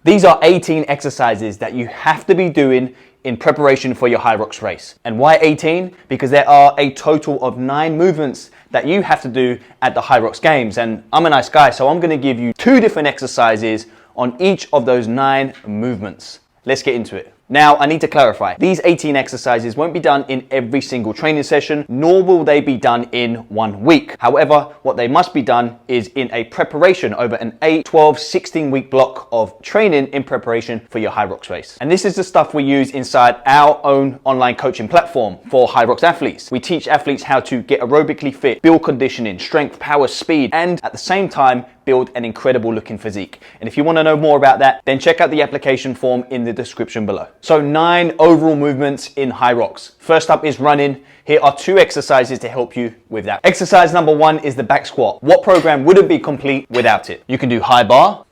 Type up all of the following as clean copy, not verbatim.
These are 18 exercises that you have to be doing in preparation for your Hyrox race. And why 18? Because there are a total of 9 movements that you have to do at the Hyrox Games. And I'm a nice guy, so I'm gonna give you 2 different exercises on each of those 9 movements. Let's get into it. Now, I need to clarify, these 18 exercises won't be done in every single training session, nor will they be done in 1 week. However, what they must be done is in a preparation over an 8, 12, 16 week block of training in preparation for your Hyrox race. And this is the stuff we use inside our own online coaching platform for Hyrox athletes. We teach athletes how to get aerobically fit, build conditioning, strength, power, speed, and at the same time, build an incredible looking physique. And if you want to know more about that, then check out the application form in the description below. So 9 overall movements in Hyrox. First up is running. Here are 2 exercises to help you with that. Exercise number 1 is the back squat. What program wouldn't be complete without it? You can do high bar,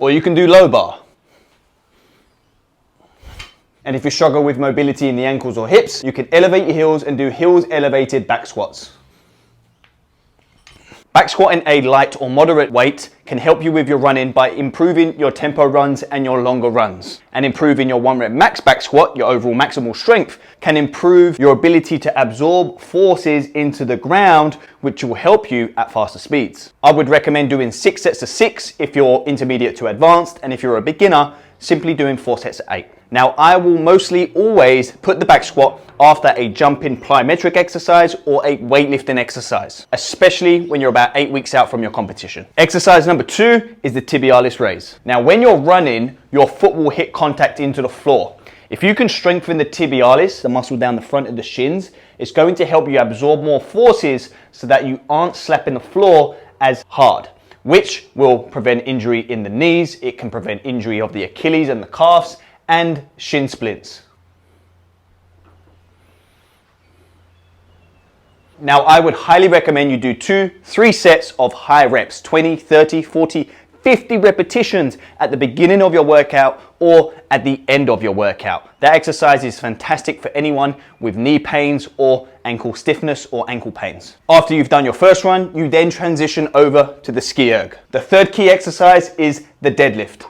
or you can do low bar. And if you struggle with mobility in the ankles or hips, you can elevate your heels and do heels elevated back squats. Back squatting a light or moderate weight can help you with your running by improving your tempo runs and your longer runs. And improving your 1 rep max back squat, your overall maximal strength, can improve your ability to absorb forces into the ground, which will help you at faster speeds. I would recommend doing 6 sets of 6 if you're intermediate to advanced, and if you're a beginner, simply doing 4 sets of 8. Now, I will mostly always put the back squat after a jumping plyometric exercise or a weightlifting exercise, especially when you're about 8 weeks out from your competition. Exercise number 2 is the tibialis raise. Now, when you're running, your foot will hit contact into the floor. If you can strengthen the tibialis, the muscle down the front of the shins, it's going to help you absorb more forces so that you aren't slapping the floor as hard, which will prevent injury in the knees. It can prevent injury of the Achilles and the calves and shin splints. Now, I would highly recommend you do 2-3 sets of high reps, 20, 30, 40, 50 repetitions at the beginning of your workout or at the end of your workout. That exercise is fantastic for anyone with knee pains or ankle stiffness or ankle pains. After you've done your first run, you then transition over to the SkiErg. The third key exercise is the deadlift.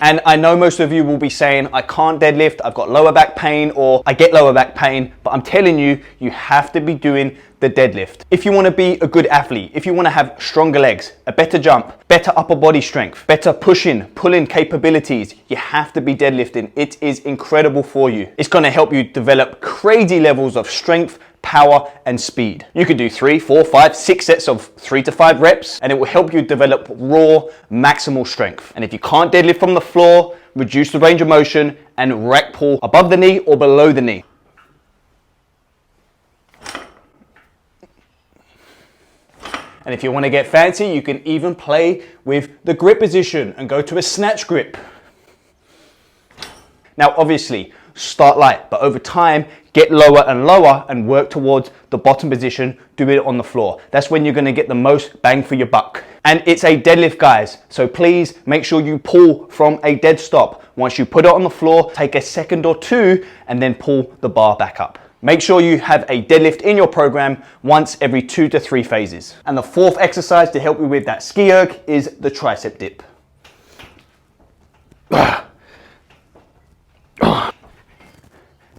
And I know most of you will be saying, I can't deadlift, I've got lower back pain, or I get lower back pain, but I'm telling you, you have to be doing the deadlift. If you want to be a good athlete, if you want to have stronger legs, a better jump, better upper body strength, better pushing, pulling capabilities, you have to be deadlifting. It is incredible for you. It's going to help you develop crazy levels of strength, power and speed. You could do 3, 4, 5, 6 sets of 3 to 5 reps, and it will help you develop raw maximal strength. And if you can't deadlift from the floor, reduce the range of motion and rack pull above the knee or below the knee. And if you want to get fancy, you can even play with the grip position and go to a snatch grip. Now, obviously, start light, but over time, get lower and lower and work towards the bottom position. Do it on the floor. That's when you're going to get the most bang for your buck. And it's a deadlift, guys. So please make sure you pull from a dead stop. Once you put it on the floor, take a second or 2 and then pull the bar back up. Make sure you have a deadlift in your program once every 2 to 3 phases. And the 4th exercise to help you with that SkiErg is the tricep dip.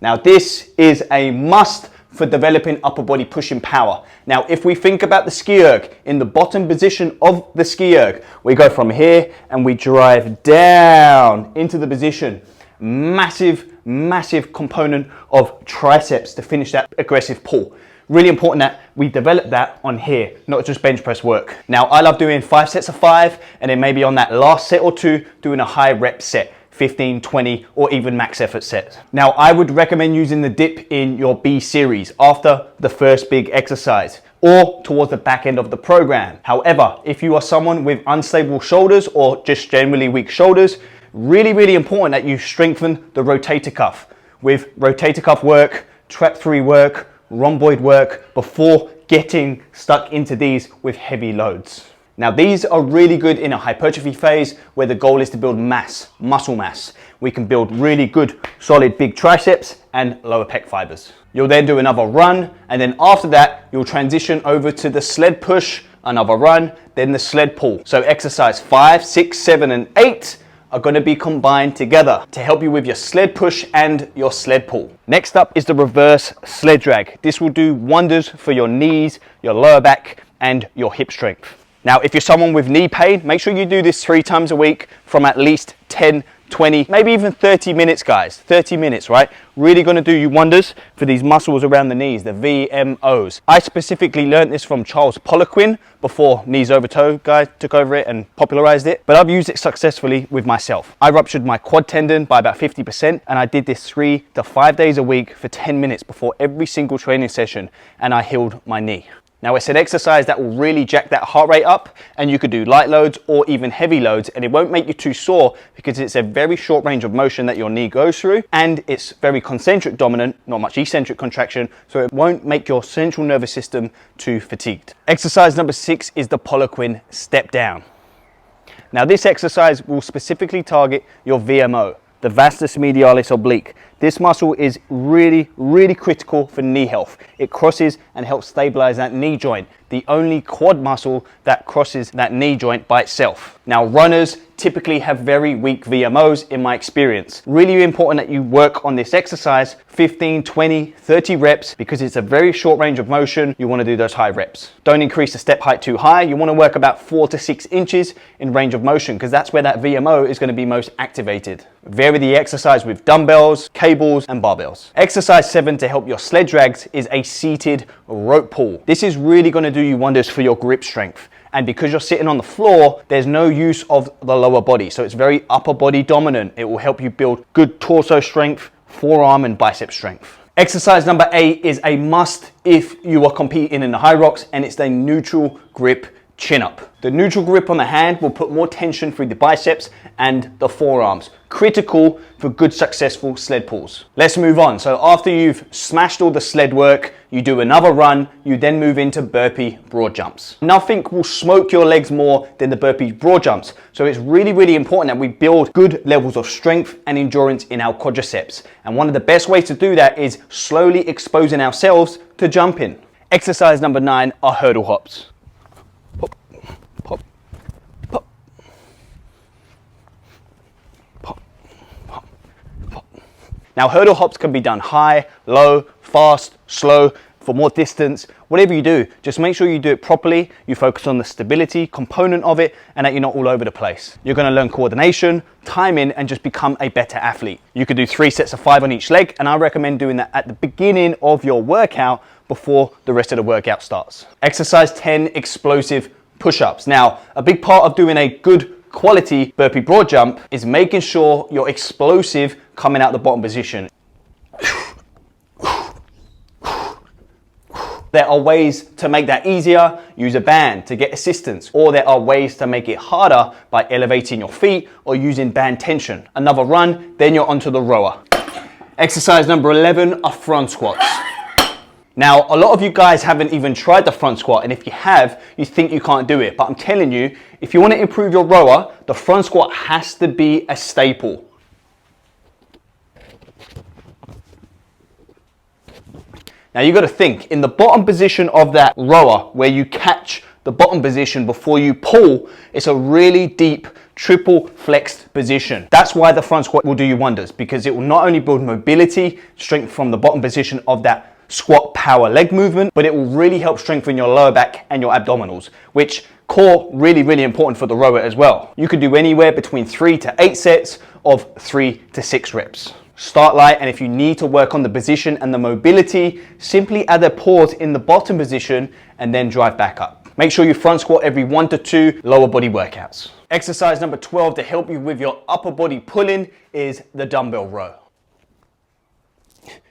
Now, this is a must for developing upper body pushing power. Now, if we think about the SkiErg, in the bottom position of the SkiErg, we go from here and we drive down into the position. Massive component of triceps to finish that aggressive pull. Really important that we develop that on here, not just bench press work. Now, I love doing 5 sets of 5, and then maybe on that last set or 2, doing a high rep set. 15, 20, or even max effort sets. Now, I would recommend using the dip in your B series after the first big exercise or towards the back end of the program. However, if you are someone with unstable shoulders or just generally weak shoulders, really important that you strengthen the rotator cuff with rotator cuff work, trap 3 work, rhomboid work before getting stuck into these with heavy loads. Now, these are really good in a hypertrophy phase where the goal is to build mass, muscle mass. We can build really good, solid, big triceps and lower pec fibers. You'll then do another run, and then after that, you'll transition over to the sled push another run, then the sled pull. So exercise 5, 6, 7, and 8 are going to be combined together to help you with your sled push and your sled pull. Next up is the reverse sled drag. This will do wonders for your knees, your lower back, and your hip strength. Now, if you're someone with knee pain, make sure you do this 3 times a week from at least 10, 20, maybe even 30 minutes, guys. 30 minutes, right? Really going to do you wonders for these muscles around the knees, the VMOs. I specifically learned this from Charles Poliquin before Knees Over Toe guy took over it and popularized it, but I've used it successfully with myself. I ruptured my quad tendon by about 50%, and I did this 3 to 5 days a week for 10 minutes before every single training session, and I healed my knee. Now, it's an exercise that will really jack that heart rate up, and you could do light loads or even heavy loads, and it won't make you too sore because it's a very short range of motion that your knee goes through, and it's very concentric dominant, not much eccentric contraction, so it won't make your central nervous system too fatigued. Exercise number 6 is the Poliquin step down. Now, this exercise will specifically target your VMO, the vastus medialis oblique. This muscle is really, really critical for knee health. It crosses and helps stabilize that knee joint, the only quad muscle that crosses that knee joint by itself. Now, runners typically have very weak VMOs in my experience. Really important that you work on this exercise 15, 20, 30 reps because it's a very short range of motion. You want to do those high reps. Don't increase the step height too high. You want to work about 4 to 6 inches in range of motion because that's where that VMO is going to be most activated. Vary the exercise with dumbbells, cables, and barbells. Exercise 7 to help your sled drags is a seated rope pull. This is really going to do you wonders for your grip strength. And because you're sitting on the floor, there's no use of the lower body. So it's very upper body dominant. It will help you build good torso strength, forearm and bicep strength. Exercise number 8 is a must if you are competing in the Hyrox, and it's the neutral grip chin up. The neutral grip on the hand will put more tension through the biceps and the forearms. Critical for good successful sled pulls. Let's move on. So after you've smashed all the sled work, you do another run, you then move into burpee broad jumps. Nothing will smoke your legs more than the burpee broad jumps. So it's really, really important that we build good levels of strength and endurance in our quadriceps. And one of the best ways to do that is slowly exposing ourselves to jumping. Exercise number 9 are hurdle hops. Pop, pop, pop, pop, pop, pop. Now, hurdle hops can be done high, low, fast, slow, for more distance. Whatever you do, just make sure you do it properly. You focus on the stability component of it and that you're not all over the place. You're going to learn coordination, timing, and just become a better athlete. You could do 3 sets of 5 on each leg, and I recommend doing that at the beginning of your workout before the rest of the workout starts. Exercise 10, explosive push-ups. Now, a big part of doing a good quality burpee broad jump is making sure you're explosive coming out the bottom position. There are ways to make that easier. Use a band to get assistance, or there are ways to make it harder by elevating your feet or using band tension. Another run, then you're onto the rower. Exercise number 11 are front squats. Now, a lot of you guys haven't even tried the front squat, and if you have, you think you can't do it. But I'm telling you, if you want to improve your rower, the front squat has to be a staple. Now, you got to think, in the bottom position of that rower, where you catch the bottom position before you pull, it's a really deep triple flexed position. That's why the front squat will do you wonders, because it will not only build mobility, strength from the bottom position of that squat power leg movement, but it will really help strengthen your lower back and your abdominals, which core really, really important for the rower as well. You could do anywhere between 3 to 8 sets of 3 to 6 reps. Start light, and if you need to work on the position and the mobility, simply add a pause in the bottom position and then drive back up. Make sure you front squat every 1 to 2 lower body workouts. Exercise number 12 to help you with your upper body pulling is the dumbbell row.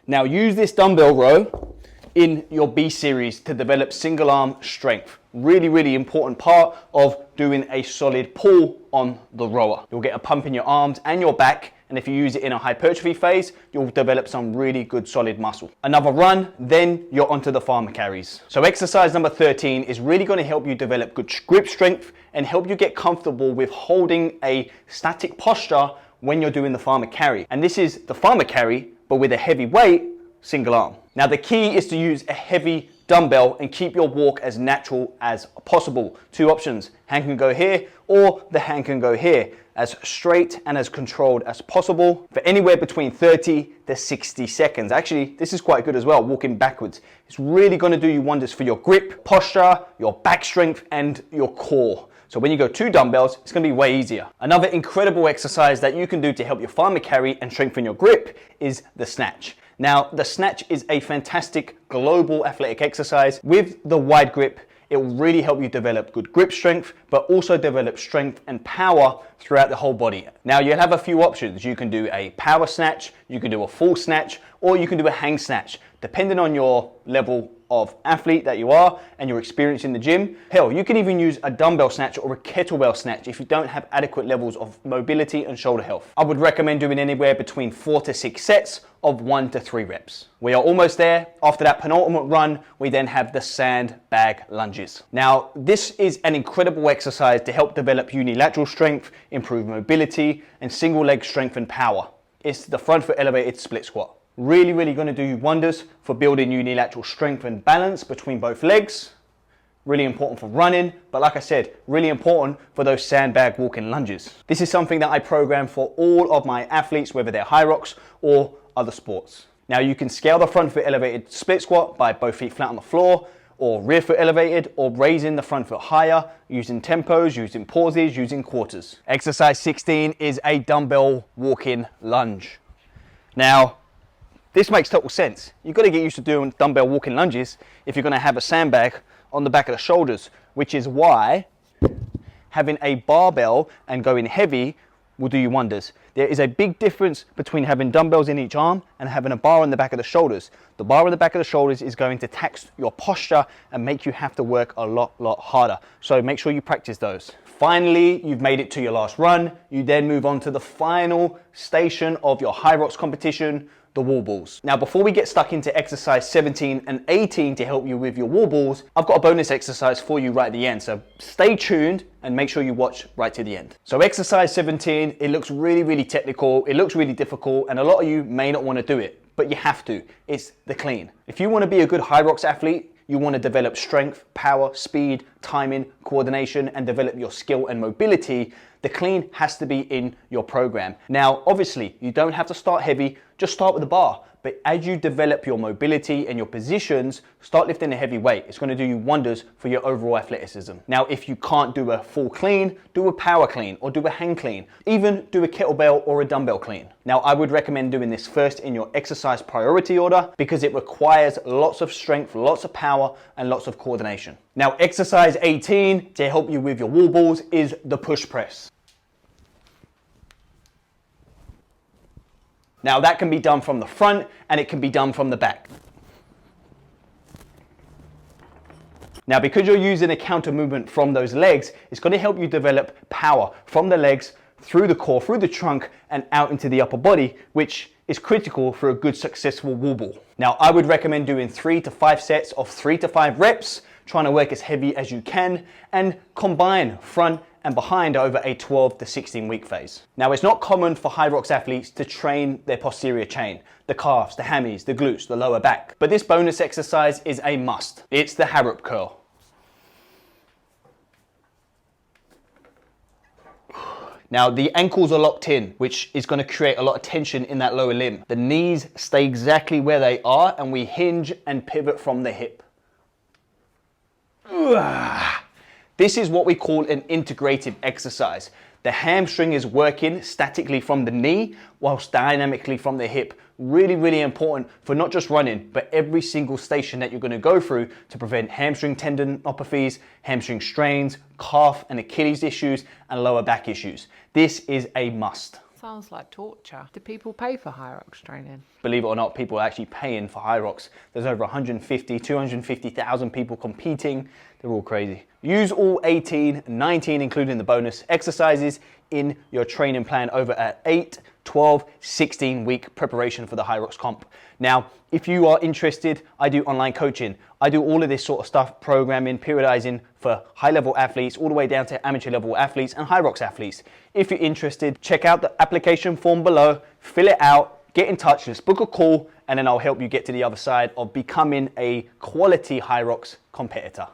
Now, use this dumbbell row in your B series to develop single arm strength. Really, really important part of doing a solid pull on the rower. You'll get a pump in your arms and your back, and if you use it in a hypertrophy phase, you'll develop some really good solid muscle. Another run, then you're onto the farmer carries. So exercise number 13 is really going to help you develop good grip strength and help you get comfortable with holding a static posture when you're doing the farmer carry. And this is the farmer carry, but with a heavy weight, single arm. Now, the key is to use a heavy dumbbell, and keep your walk as natural as possible. Two options, hand can go here or the hand can go here, as straight and as controlled as possible for anywhere between 30 to 60 seconds. Actually, this is quite good as well, walking backwards. It's really going to do you wonders for your grip, posture, your back strength, and your core. So when you go two dumbbells, it's going to be way easier. Another incredible exercise that you can do to help your farmer carry and strengthen your grip is the snatch. Now, the snatch is a fantastic global athletic exercise. With the wide grip, it will really help you develop good grip strength, but also develop strength and power throughout the whole body. Now, you'll have a few options. You can do a power snatch, you can do a full snatch, or you can do a hang snatch, depending on your level of athlete that you are and your experience in the gym. Hell, you can even use a dumbbell snatch or a kettlebell snatch if you don't have adequate levels of mobility and shoulder health. I would recommend doing anywhere between 4 to 6 sets of 1 to 3 reps. We are almost there. After that penultimate run, we then have the sandbag lunges. Now, this is an incredible exercise to help develop unilateral strength, improve mobility, and single leg strength and power. It's the front foot elevated split squat. Really going to do you wonders for building unilateral strength and balance between both legs. Really important for running, but like I said, really important for those sandbag walking lunges. This is something that I program for all of my athletes, whether they're Hyrox or other sports. Now, you can scale the front foot elevated split squat by both feet flat on the floor, or rear foot elevated, or raising the front foot higher, using tempos, using pauses, using quarters. Exercise 16 is a dumbbell walking lunge. Now, this makes total sense. You've got to get used to doing dumbbell walking lunges if you're going to have a sandbag on the back of the shoulders, which is why having a barbell and going heavy will do you wonders. There is a big difference between having dumbbells in each arm and having a bar on the back of the shoulders. The bar on the back of the shoulders is going to tax your posture and make you have to work a lot harder. So make sure you practice those. Finally, you've made it to your last run. You then move on to the final station of your Hyrox competition, the wall balls. Now, before we get stuck into exercise 17 and 18 to help you with your wall balls, I've got a bonus exercise for you right at the end. So stay tuned and make sure you watch right to the end. So exercise 17, it looks really technical. It looks really difficult, and a lot of you may not want to do it, but you have to. It's the clean. If you want to be a good Hyrox athlete, you want to develop strength, power, speed, timing, coordination, and develop your skill and mobility, the clean has to be in your program. Now, obviously, you don't have to start heavy, just start with the bar. But as you develop your mobility and your positions, start lifting a heavy weight. It's going to do you wonders for your overall athleticism. Now, if you can't do a full clean, do a power clean or do a hang clean. Even do a kettlebell or a dumbbell clean. Now, I would recommend doing this first in your exercise priority order because it requires lots of strength, lots of power, and lots of coordination. Now, exercise 18 to help you with your wall balls is the push press. Now, that can be done from the front and it can be done from the back. Now, because you're using a counter movement from those legs, it's going to help you develop power from the legs through the core, through the trunk, and out into the upper body, which is critical for a good, successful wall ball. Now, I would recommend doing 3 to 5 sets of 3 to 5 reps, trying to work as heavy as you can, and combine front and behind over a 12 to 16 week phase. Now, it's not common for Hyrox athletes to train their posterior chain, the calves, the hammies, the glutes, the lower back. But this bonus exercise is a must. It's the Hyrox curl. Now, the ankles are locked in, which is going to create a lot of tension in that lower limb. The knees stay exactly where they are, and we hinge and pivot from the hip. This is what we call an integrative exercise. The hamstring is working statically from the knee whilst dynamically from the hip. Really important for not just running, but every single station that you're going to go through to prevent hamstring tendinopathies, hamstring strains, calf and Achilles issues, and lower back issues. This is a must. Sounds like torture. Do people pay for Hyrox training? Believe it or not, people are actually paying for Hyrox. There's over 250,000 people competing. They're all crazy. Use all 18, 19, including the bonus exercises in your training plan over at 8, 12, 16 week preparation for the Hyrox comp. Now, if you are interested, I do online coaching. I do all of this sort of stuff, programming, periodizing for high level athletes, all the way down to amateur level athletes and Hyrox athletes. If you're interested, check out the application form below, fill it out, get in touch, let's book a call, and then I'll help you get to the other side of becoming a quality Hyrox competitor.